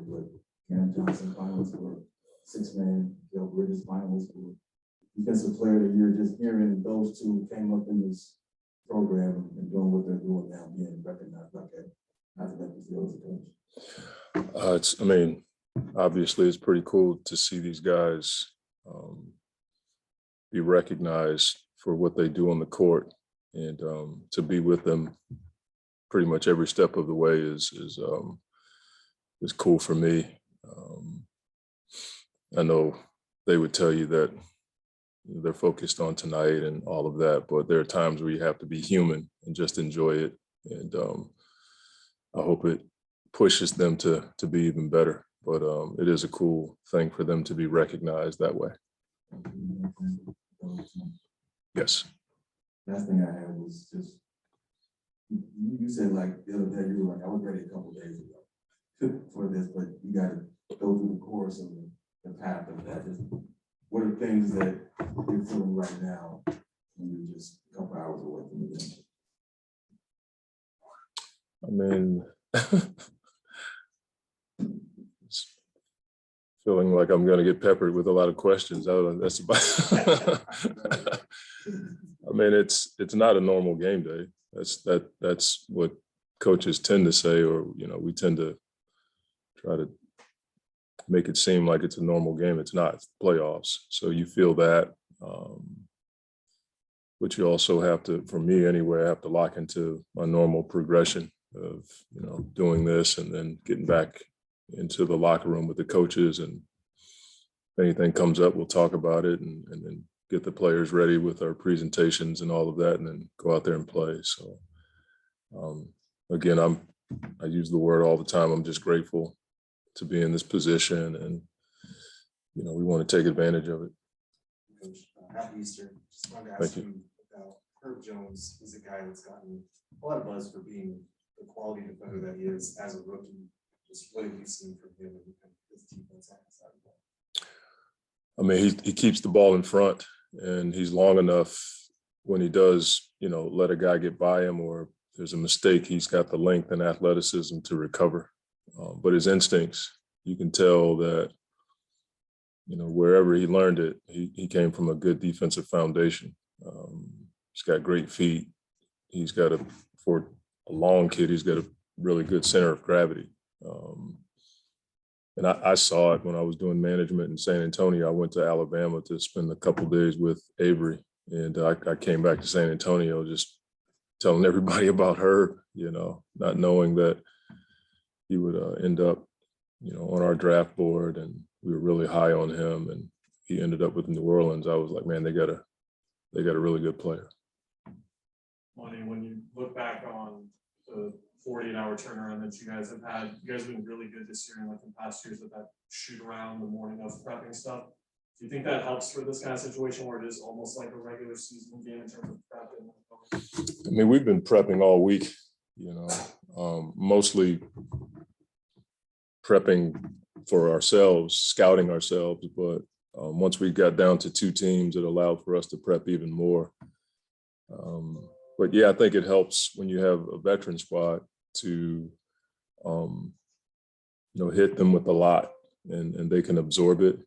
but Cam Johnson finalists for six-man, Gail Bridges finalists for Defensive Player of the Year. Just hearing those two came up in this program and doing what they're doing now, being recognized like that. Not to make you feel as a coach. Obviously, it's pretty cool to see these guys be recognized for what they do on the court, and to be with them pretty much every step of the way is cool for me. I know they would tell you that they're focused on tonight and all of that, but there are times where you have to be human and just enjoy it. And I hope it pushes them to be even better. But it is a cool thing for them to be recognized that way. Yes. Last thing I had was just, you said like the other day, you were like, I was ready a couple of days ago for this, but you got to go through the course of the path of that. Just, what are things that you're feeling right now when you're just a couple hours away from the game? Feeling like I'm going to get peppered with a lot of questions. That's about. It's not a normal game day. That's what coaches tend to say, or we tend to try to make it seem like it's a normal game. It's not. It's playoffs, so you feel that. But you also have to, for me anyway, I have to lock into my normal progression of doing this and then getting back into the locker room with the coaches, and if anything comes up, we'll talk about it and then get the players ready with our presentations and all of that, and then go out there and play. So again, I use the word all the time. I'm just grateful to be in this position, and we want to take advantage of it. Coach, happy Easter. Just wanted to ask you about Herb Jones. He's a guy that's gotten a lot of buzz for being the quality defender that he is as a rookie. Just what have you seen from him and his defense on the side of the ball? He keeps the ball in front, and he's long enough when he does, let a guy get by him or there's a mistake, he's got the length and athleticism to recover. But his instincts, you can tell that, wherever he learned it, he came from a good defensive foundation. He's got great feet. He's got for a long kid, he's got a really good center of gravity. And I saw it when I was doing management in San Antonio. I went to Alabama to spend a couple of days with Avery, and I came back to San Antonio just telling everybody about Herb, not knowing that he would end up, on our draft board, and we were really high on him, and he ended up with New Orleans. I was like, man, they got a really good player. Monty, when you look back on the 48-hour turnaround that you guys have had, you guys have been really good this year, and like in past years with that shoot around the morning of prepping stuff. Do you think that helps for this kind of situation where it is almost like a regular season game in terms of prepping? We've been prepping all week, mostly prepping for ourselves, scouting ourselves. But once we got down to two teams, it allowed for us to prep even more. But yeah, I think it helps when you have a veteran squad to, hit them with a lot, and they can absorb it.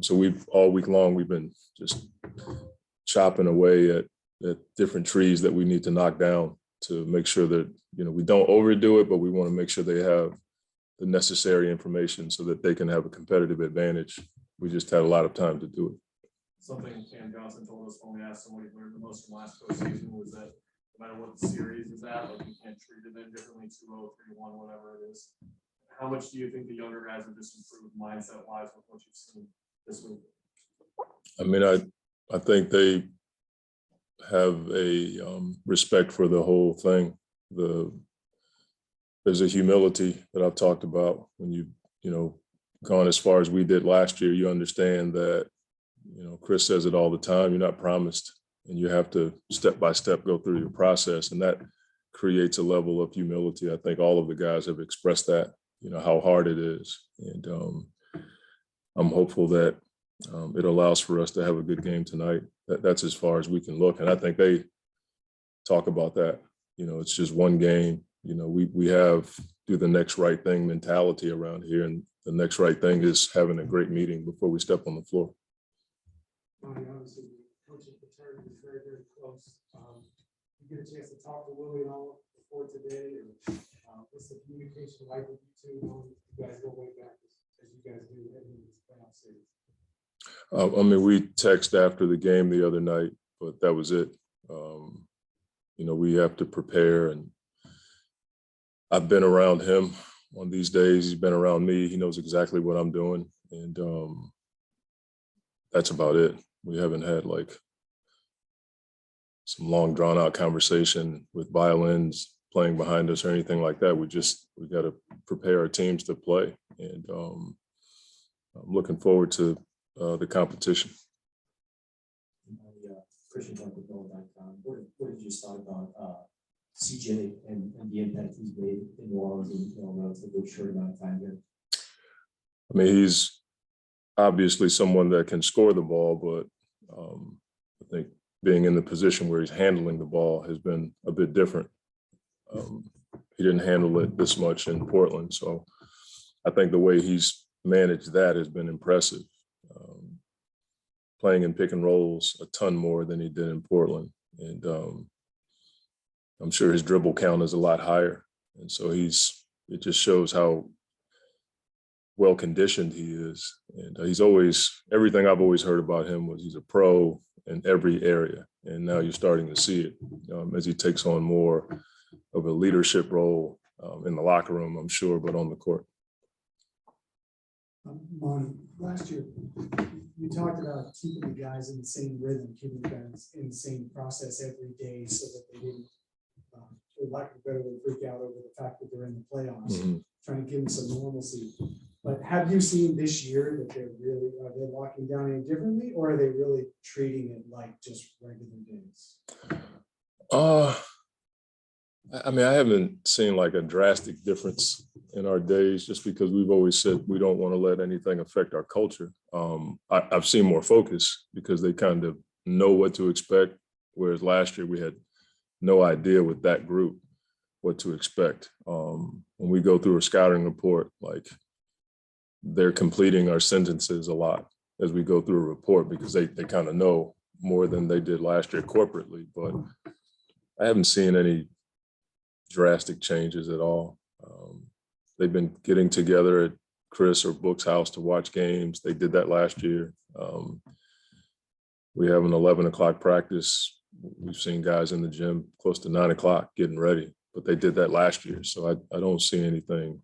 So all week long, we've been just chopping away at different trees that we need to knock down to make sure that, we don't overdo it, but we want to make sure they have the necessary information so that they can have a competitive advantage. We just had a lot of time to do it. Something Cam Johnson told us when we asked him what he learned the most from last postseason was that no matter what the series is at, like you can't treat it any differently, 2-0, 3-1, whatever it is. How much do you think the younger guys have just improved mindset-wise with what you've seen this week? I think they have a respect for the whole thing. There's a humility that I've talked about. When you've gone as far as we did last year, you understand that, Chris says it all the time, you're not promised, and you have to step by step go through your process, and that creates a level of humility. I think all of the guys have expressed that, how hard it is, and I'm hopeful that it allows for us to have a good game tonight. That's as far as we can look, and I think they talk about that. It's just one game. We have do the next right thing mentality around here, and the next right thing is having a great meeting before we step on the floor. Obviously, coaching fraternity is very, very close. You get a chance to talk to Willie and all before today, or what's the communication like with you two? You guys go way back as you guys do in this playoff series. I mean, we texted after the game the other night, but that was it. You know, we have to prepare, and I've been around him on these days. He's been around me. He knows exactly what I'm doing, and that's about it. We haven't had like some long drawn out conversation with violins playing behind us or anything like that. We got to prepare our teams to play, and I'm looking forward to the competition. Christian what did you thought about CJ and the impact he's made in New Orleans in a relatively short amount of time here? I mean, he's obviously someone that can score the ball, but I think being in the position where he's handling the ball has been a bit different. He didn't handle it this much in Portland, so I think the way he's managed that has been impressive. Playing in pick and rolls a ton more than he did in Portland. And I'm sure his dribble count is a lot higher. And so it just shows how well conditioned he is. And everything I've always heard about him was he's a pro in every area. And now you're starting to see it as he takes on more of a leadership role in the locker room, I'm sure, but on the court. Monty, last year, you talked about keeping the guys in the same rhythm, keeping the guys in the same process every day so that they didn't, for lack of a better word, freak out over the fact that they're in the playoffs, trying to give them some normalcy. But have you seen this year that are they locking down any differently, or are they really treating it like just regular days? I mean, I haven't seen like a drastic difference in our days just because we've always said we don't want to let anything affect our culture. I've seen more focus because they kind of know what to expect, whereas last year we had no idea with that group what to expect. When we go through a scouting report, like they're completing our sentences a lot as we go through a report because they kind of know more than they did last year corporately, but I haven't seen any drastic changes at all. They've been getting together at Chris or Book's house to watch games. They did that last year. We have an 11 o'clock practice. We've seen guys in the gym close to 9 o'clock getting ready, but they did that last year. So I don't see anything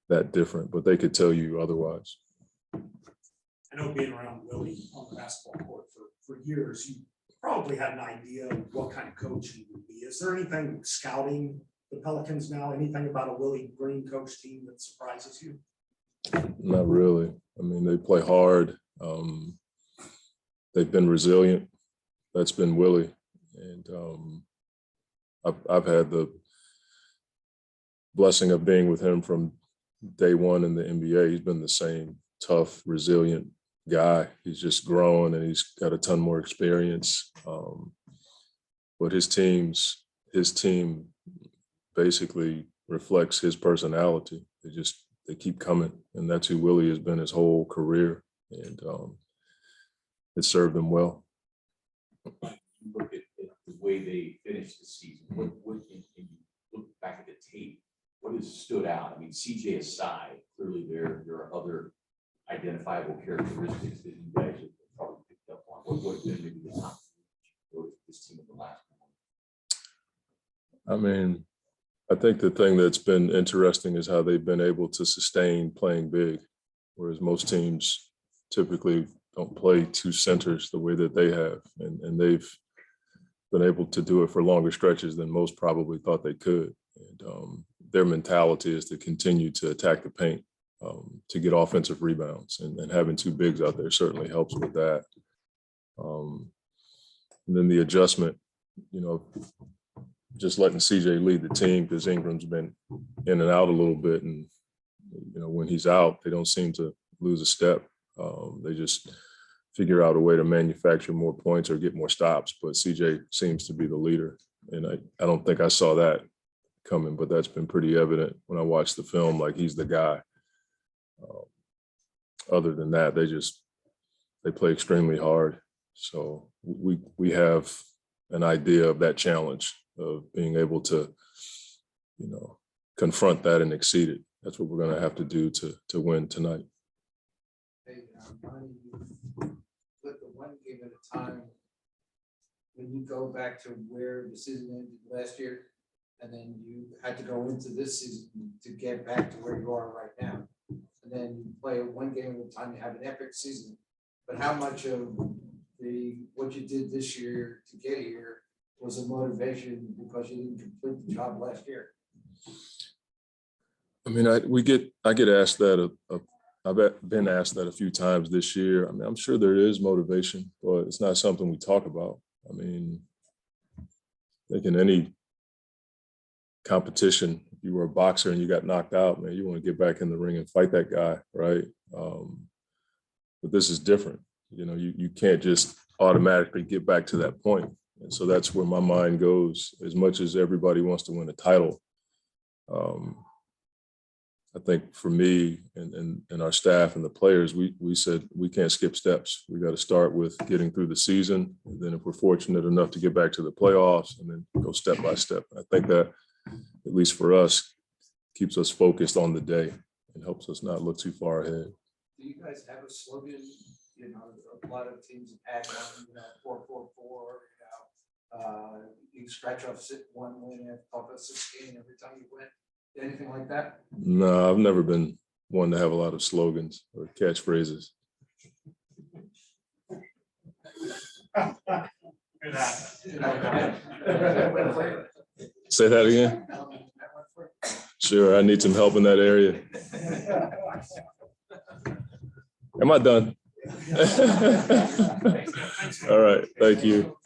that different, but they could tell you otherwise. I know being around Willie on the basketball court for years, you probably had an idea of what kind of coach he would be. Is there anything scouting the Pelicans now, anything about a Willie Green coach team that surprises you? Not really. I mean, they play hard. They've been resilient. That's been Willie. And I've had the blessing of being with him from day one in the NBA. He's been the same tough, resilient guy. He's just grown and he's got a ton more experience. But his team basically reflects his personality. They keep coming, and that's who Willie has been his whole career, and it served him well. You look at the way they finished the season. What and you look back at the tape, what has stood out? I mean, CJ aside, clearly there are other identifiable characteristics that you guys have probably picked up on. What have been maybe the top for this team in the last one? I mean, I think the thing that's been interesting is how they've been able to sustain playing big, whereas most teams typically don't play two centers the way that they have, and they've been able to do it for longer stretches than most probably thought they could. And their mentality is to continue to attack the paint, to get offensive rebounds, and having two bigs out there certainly helps with that. And then the adjustment, just letting CJ lead the team, because Ingram's been in and out a little bit, and when he's out, they don't seem to lose a step. They just figure out a way to manufacture more points or get more stops. But CJ seems to be the leader, and I don't think I saw that coming, but that's been pretty evident when I watched the film. Like, he's the guy. other than that, they play extremely hard. So we have an idea of that challenge of being able to, confront that and exceed it. That's what we're going to have to do to win tonight. Hey, Monty, with the one game at a time, when you go back to where the season ended last year, and then you had to go into this season to get back to where you are right now, and then you play one game at a time, you have an epic season. But how much of what you did this year to get here was a motivation because you didn't complete the job last year? I mean, I get asked that. I've been asked that a few times this year. I mean, I'm sure there is motivation, but it's not something we talk about. I mean, I think in any competition, if you were a boxer and you got knocked out, man, you want to get back in the ring and fight that guy, right? But this is different. You can't just automatically get back to that point. And so that's where my mind goes. As much as everybody wants to win a title, I think for me and our staff and the players, we said we can't skip steps. We got to start with getting through the season. And then if we're fortunate enough to get back to the playoffs and then go step by step. I think that, at least for us, keeps us focused on the day and helps us not look too far ahead. Do you guys have a slogan? A lot of teams have had one, 4-4-4, you scratch off one win off a 6 game every time you win. Anything like that? No, I've never been one to have a lot of slogans or catchphrases. Say that again. Sure, I need some help in that area. Am I done? All right, thank you.